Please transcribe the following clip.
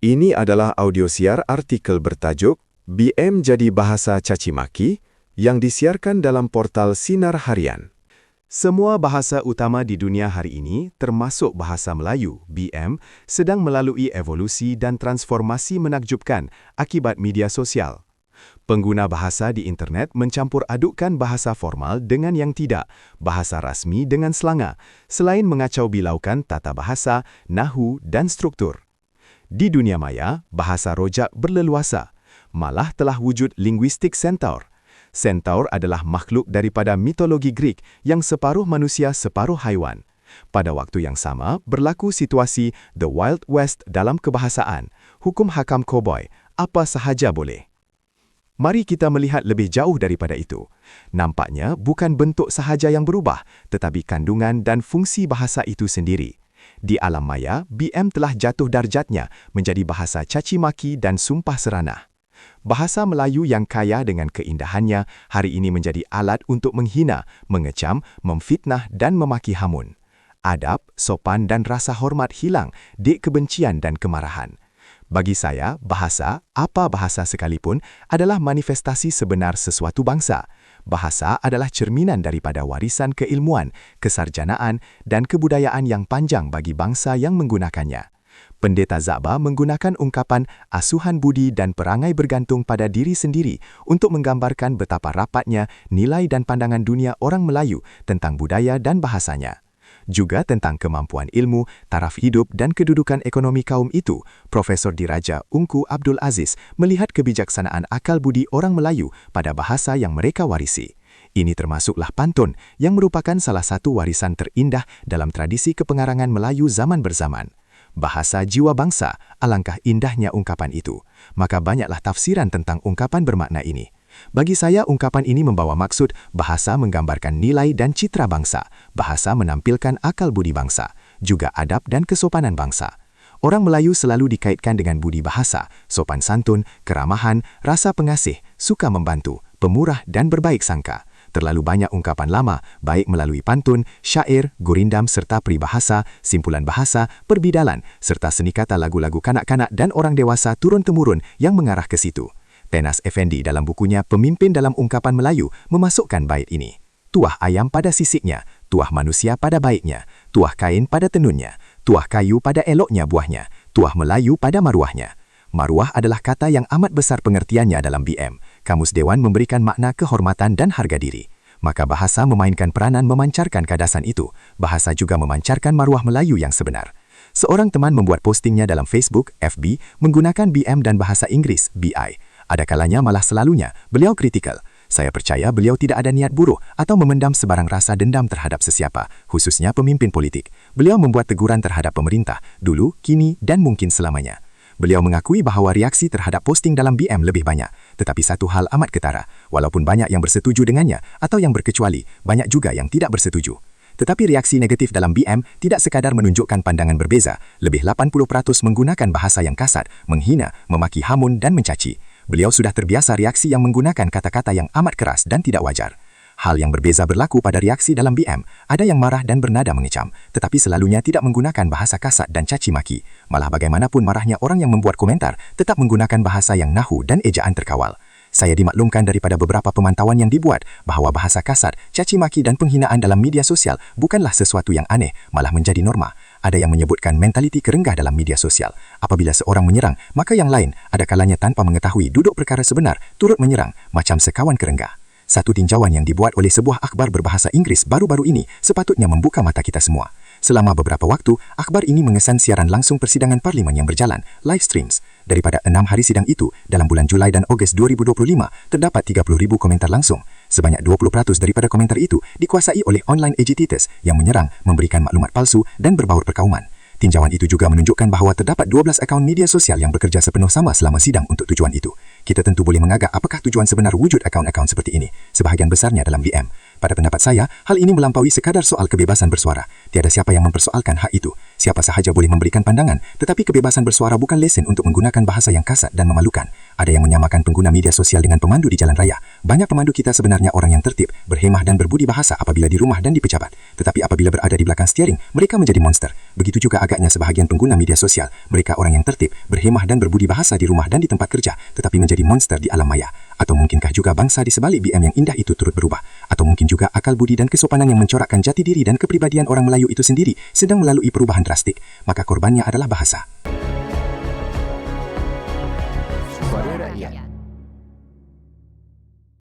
Ini adalah audio siar artikel bertajuk BM Jadi Bahasa Caci Maki yang disiarkan dalam portal Sinar Harian. Semua bahasa utama di dunia hari ini, termasuk bahasa Melayu, BM, sedang melalui evolusi dan transformasi menakjubkan akibat media sosial. Pengguna bahasa di internet mencampur adukkan bahasa formal dengan yang tidak, bahasa rasmi dengan selanga, selain mengacau bilaukan tata bahasa, nahu, dan struktur. Di dunia maya, bahasa rojak berleluasa. Malah telah wujud linguistik centaur. Centaur adalah makhluk daripada mitologi Greek yang separuh manusia separuh haiwan. Pada waktu yang sama, berlaku situasi The Wild West dalam kebahasaan, hukum hakam koboi, apa sahaja boleh. Mari kita melihat lebih jauh daripada itu. Nampaknya bukan bentuk sahaja yang berubah, tetapi kandungan dan fungsi bahasa itu sendiri. Di alam maya, BM telah jatuh darjatnya menjadi bahasa caci maki dan sumpah seranah. Bahasa Melayu yang kaya dengan keindahannya hari ini menjadi alat untuk menghina, mengecam, memfitnah dan memaki hamun. Adab, sopan dan rasa hormat hilang di kebencian dan kemarahan. Bagi saya, bahasa, apa bahasa sekalipun, adalah manifestasi sebenar sesuatu bangsa. Bahasa adalah cerminan daripada warisan keilmuan, kesarjanaan, dan kebudayaan yang panjang bagi bangsa yang menggunakannya. Pendeta Zaba menggunakan ungkapan asuhan budi dan perangai bergantung pada diri sendiri untuk menggambarkan betapa rapatnya nilai dan pandangan dunia orang Melayu tentang budaya dan bahasanya. Juga tentang kemampuan ilmu, taraf hidup dan kedudukan ekonomi kaum itu, Profesor Diraja Ungku Abdul Aziz melihat kebijaksanaan akal budi orang Melayu pada bahasa yang mereka warisi. Ini termasuklah pantun yang merupakan salah satu warisan terindah dalam tradisi kepengarangan Melayu zaman berzaman. Bahasa jiwa bangsa, alangkah indahnya ungkapan itu. Maka banyaklah tafsiran tentang ungkapan bermakna ini. Bagi saya, ungkapan ini membawa maksud bahasa menggambarkan nilai dan citra bangsa, bahasa menampilkan akal budi bangsa, juga adab dan kesopanan bangsa. Orang Melayu selalu dikaitkan dengan budi bahasa, sopan santun, keramahan, rasa pengasih, suka membantu, pemurah dan berbaik sangka. Terlalu banyak ungkapan lama, baik melalui pantun, syair, gurindam serta peribahasa, simpulan bahasa, perbidalan, serta seni kata lagu-lagu kanak-kanak dan orang dewasa turun-temurun yang mengarah ke situ. Tenas Effendi dalam bukunya Pemimpin dalam Ungkapan Melayu memasukkan bait ini. Tuah ayam pada sisiknya, tuah manusia pada baiknya, tuah kain pada tenunnya, tuah kayu pada eloknya buahnya, tuah Melayu pada maruahnya. Maruah adalah kata yang amat besar pengertiannya dalam BM. Kamus Dewan memberikan makna kehormatan dan harga diri. Maka bahasa memainkan peranan memancarkan kadasan itu. Bahasa juga memancarkan maruah Melayu yang sebenar. Seorang teman membuat postingnya dalam Facebook, FB, menggunakan BM dan bahasa Inggris, BI. Ada kalanya malah selalunya, beliau kritikal. Saya percaya beliau tidak ada niat buruk atau memendam sebarang rasa dendam terhadap sesiapa, khususnya pemimpin politik. Beliau membuat teguran terhadap pemerintah, dulu, kini, dan mungkin selamanya. Beliau mengakui bahawa reaksi terhadap posting dalam BM lebih banyak, tetapi satu hal amat ketara. Walaupun banyak yang bersetuju dengannya atau yang berkecuali, banyak juga yang tidak bersetuju. Tetapi reaksi negatif dalam BM tidak sekadar menunjukkan pandangan berbeza, lebih 80% menggunakan bahasa yang kasar, menghina, memaki hamun dan mencaci. Beliau sudah terbiasa reaksi yang menggunakan kata-kata yang amat keras dan tidak wajar. Hal yang berbeza berlaku pada reaksi dalam BM. Ada yang marah dan bernada mengecam, tetapi selalunya tidak menggunakan bahasa kasar dan caci maki. Malah bagaimanapun marahnya orang yang membuat komentar, tetap menggunakan bahasa yang nahu dan ejaan terkawal. Saya dimaklumkan daripada beberapa pemantauan yang dibuat bahawa bahasa kasar, caci maki dan penghinaan dalam media sosial bukanlah sesuatu yang aneh, malah menjadi norma. Ada yang menyebutkan mentaliti kerenggah dalam media sosial. Apabila seorang menyerang, maka yang lain, ada kalanya tanpa mengetahui duduk perkara sebenar, turut menyerang, macam sekawan kerenggah. Satu tinjauan yang dibuat oleh sebuah akhbar berbahasa Inggris baru-baru ini sepatutnya membuka mata kita semua. Selama beberapa waktu, akhbar ini mengesan siaran langsung persidangan parlimen yang berjalan, live streams. Daripada 6 hari sidang itu, dalam bulan Julai dan Ogos 2025, terdapat 30,000 komentar langsung. Sebanyak 20% daripada komentar itu dikuasai oleh online agitators yang menyerang, memberikan maklumat palsu dan berbaur perkauman. Tinjauan itu juga menunjukkan bahawa terdapat 12 akaun media sosial yang bekerja sepenuh sama selama sidang untuk tujuan itu. Kita tentu boleh mengagak apakah tujuan sebenar wujud akaun-akaun seperti ini, sebahagian besarnya dalam BM. Pada pendapat saya, hal ini melampaui sekadar soal kebebasan bersuara. Tiada siapa yang mempersoalkan hak itu. Siapa sahaja boleh memberikan pandangan, tetapi kebebasan bersuara bukan lesen untuk menggunakan bahasa yang kasar dan memalukan. Ada yang menyamakan pengguna media sosial dengan pemandu di jalan raya. Banyak pemandu kita sebenarnya orang yang tertib, berhemah dan berbudi bahasa apabila di rumah dan di pejabat. Tetapi apabila berada di belakang steering, mereka menjadi monster. Begitu juga agaknya sebahagian pengguna media sosial. Mereka orang yang tertib, berhemah dan berbudi bahasa di rumah dan di tempat kerja, tetapi menjadi monster di alam maya. Atau mungkinkah juga bangsa di sebalik BM yang indah itu turut berubah? Atau mungkin juga akal budi dan kesopanan yang mencorakkan jati diri dan kepribadian orang Melayu itu sendiri sedang melalui perubahan drastik. Maka korbannya adalah bahasa. Suara rakyat.